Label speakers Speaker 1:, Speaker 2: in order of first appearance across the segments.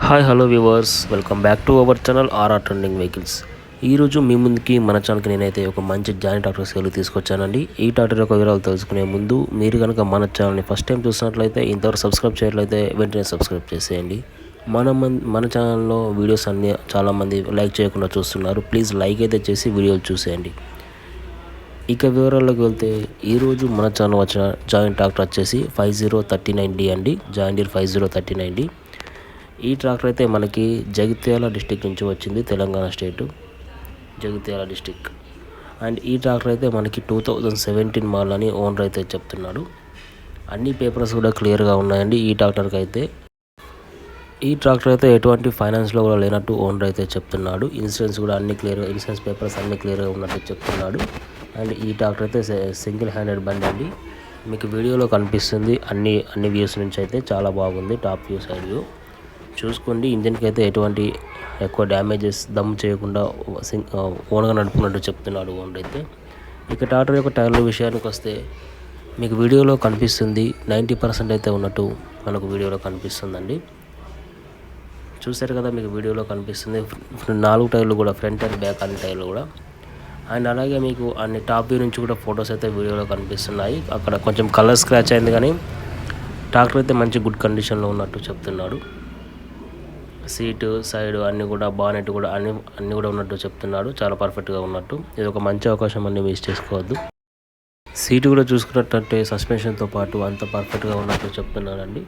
Speaker 1: Hi hello viewers, welcome back to our channel RR trending vehicles. ఈరోజు మీ ముందుకి మన ఛానల్కి నేనైతే ఒక మంచి జాయింట్ ట్రాక్టర్ సేల్ తీసుకొచ్చానండి. ఈ ట్రాక్టర్ యొక్క వివరాలు తెలుసుకునే ముందు మీరు కనుక మన ఛానల్ని ఫస్ట్ టైం చూసినట్లయితే ఇంతవరకు సబ్స్క్రైబ్ చేయట్లయితే వెంటనే సబ్స్క్రైబ్ చేసేయండి. మన ఛానల్లో వీడియోస్ అన్నీ చాలామంది లైక్ చేయకుండా చూస్తున్నారు. ప్లీజ్ లైక్ అయితే చేసి వీడియోలు చూసేయండి. ఇక వివరాల్లోకి వెళ్తే ఈరోజు మన ఛానల్ వచ్చిన జాయింట్ ట్రాక్టర్ వచ్చేసి 5039D అండి. జాయిండీర్ 5039D. ఈ ట్రాక్టర్ అయితే మనకి జగిత్యాల డిస్టిక్ నుంచి వచ్చింది, తెలంగాణ స్టేటు జగిత్యాల డిస్టిక్. అండ్ ఈ ట్రాక్టర్ అయితే మనకి 2017 మోడల్ అని ఓనర్ అయితే చెప్తున్నాడు. అన్ని పేపర్స్ కూడా క్లియర్గా ఉన్నాయండి ఈ ట్రాక్టర్కి అయితే. ఈ ట్రాక్టర్ అయితే ఎటువంటి ఫైనాన్స్లో కూడా లేనట్టు ఓనర్ అయితే చెప్తున్నాడు. ఇన్సూరెన్స్ కూడా అన్ని క్లియర్గా, ఇన్సూరెన్స్ పేపర్స్ అన్ని క్లియర్గా ఉన్నట్టు చెప్తున్నాడు. అండ్ ఈ ట్రాక్టర్ అయితే సింగిల్ హ్యాండెడ్ బండి అండి. మీకు వీడియోలో కనిపిస్తుంది అన్ని వ్యూస్ నుంచి అయితే చాలా బాగుంది. టాప్ వ్యూ, సైడ్ వ్యూ చూసుకోండి. ఇంజన్కి అయితే ఎటువంటి ఎక్కువ డ్యామేజెస్ దమ్ చేయకుండా ఓన్గా నడుపుకున్నట్టు చెప్తున్నాడు ఓనర్ అయితే. ఇక ట్రాక్టర్ యొక్క టైర్ల విషయానికి వస్తే మీకు వీడియోలో కనిపిస్తుంది 90% అయితే ఉన్నట్టు మనకు వీడియోలో కనిపిస్తుందండి. చూసారు కదా, మీకు వీడియోలో కనిపిస్తుంది 4 టైర్లు కూడా, ఫ్రంట్ అండ్ బ్యాక్ అన్ని టైర్లు కూడా. అండ్ అలాగే మీకు అన్ని టాప్ వ్యూ నుంచి కూడా ఫొటోస్ అయితే వీడియోలో కనిపిస్తున్నాయి. అక్కడ కొంచెం కలర్ స్క్రాచ్ అయింది, కానీ ట్రాక్టర్ అయితే మంచి గుడ్ కండిషన్లో ఉన్నట్టు చెప్తున్నాడు. సీటు, సైడ్ అన్నీ కూడా, బానెట్ కూడా అన్నీ కూడా ఉన్నట్టు చెప్తున్నాడు. చాలా పర్ఫెక్ట్గా ఉన్నట్టు. ఇది ఒక మంచి అవకాశం అన్ని మిస్ చేసుకోవద్దు. సీటు కూడా చూసుకున్నట్టే సస్పెన్షన్తో పాటు అంత పర్ఫెక్ట్గా ఉన్నట్టు చెప్తున్నానండి.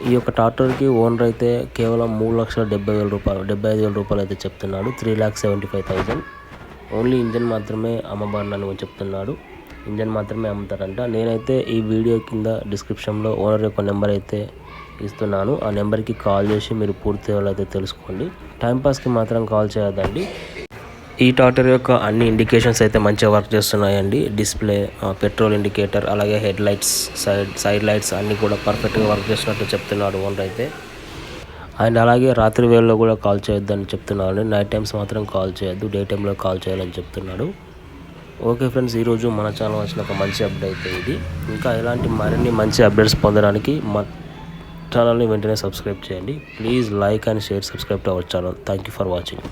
Speaker 1: ఈ యొక్క ట్రాక్టర్కి ఓనర్ అయితే కేవలం 3,70,000 రూపాయలు, 75,000 రూపాయలు అయితే చెప్తున్నాడు. 3,75,000. ఓన్లీ ఇంజన్ మాత్రమే అమ్మబడినని చెప్తున్నాడు. ఇంజన్ మాత్రమే అమ్ముతారంట. నేనైతే ఈ వీడియో కింద డిస్క్రిప్షన్లో ఓనర్ యొక్క నెంబర్ అయితే ఇస్తున్నాను. ఆ నెంబర్కి కాల్ చేసి మీరు పూర్తి అయితే తెలుసుకోండి. టైంపాస్కి మాత్రం కాల్ చేయొద్దండి. ఈ ట్రాక్టర్ యొక్క అన్ని ఇండికేషన్స్ అయితే మంచిగా వర్క్ చేస్తున్నాయండి. డిస్ప్లే, పెట్రోల్ ఇండికేటర్, అలాగే హెడ్ లైట్స్, సైడ్ లైట్స్ అన్నీ కూడా పర్ఫెక్ట్గా వర్క్ చేస్తున్నట్టు చెప్తున్నాడు ఓనర్ అయితే. అండ్ అలాగే రాత్రి వేళలో కూడా కాల్ చేయొద్దని చెప్తున్నాడు. నైట్ టైమ్స్ మాత్రం కాల్ చేయొద్దు, డే టైంలో కాల్ చేయాలని చెప్తున్నాడు. ఓకే ఫ్రెండ్స్, ఈరోజు మన ఛానల్ వచ్చిన ఒక మంచి అప్డేట్ అయితే ఇది. ఇంకా ఇలాంటి మరిన్ని మంచి అప్డేట్స్ పొందడానికి మా ఛానల్ని వెంటనే సబ్స్క్రైబ్ చేయండి. Please like and share, subscribe to our channel. Thank you for watching.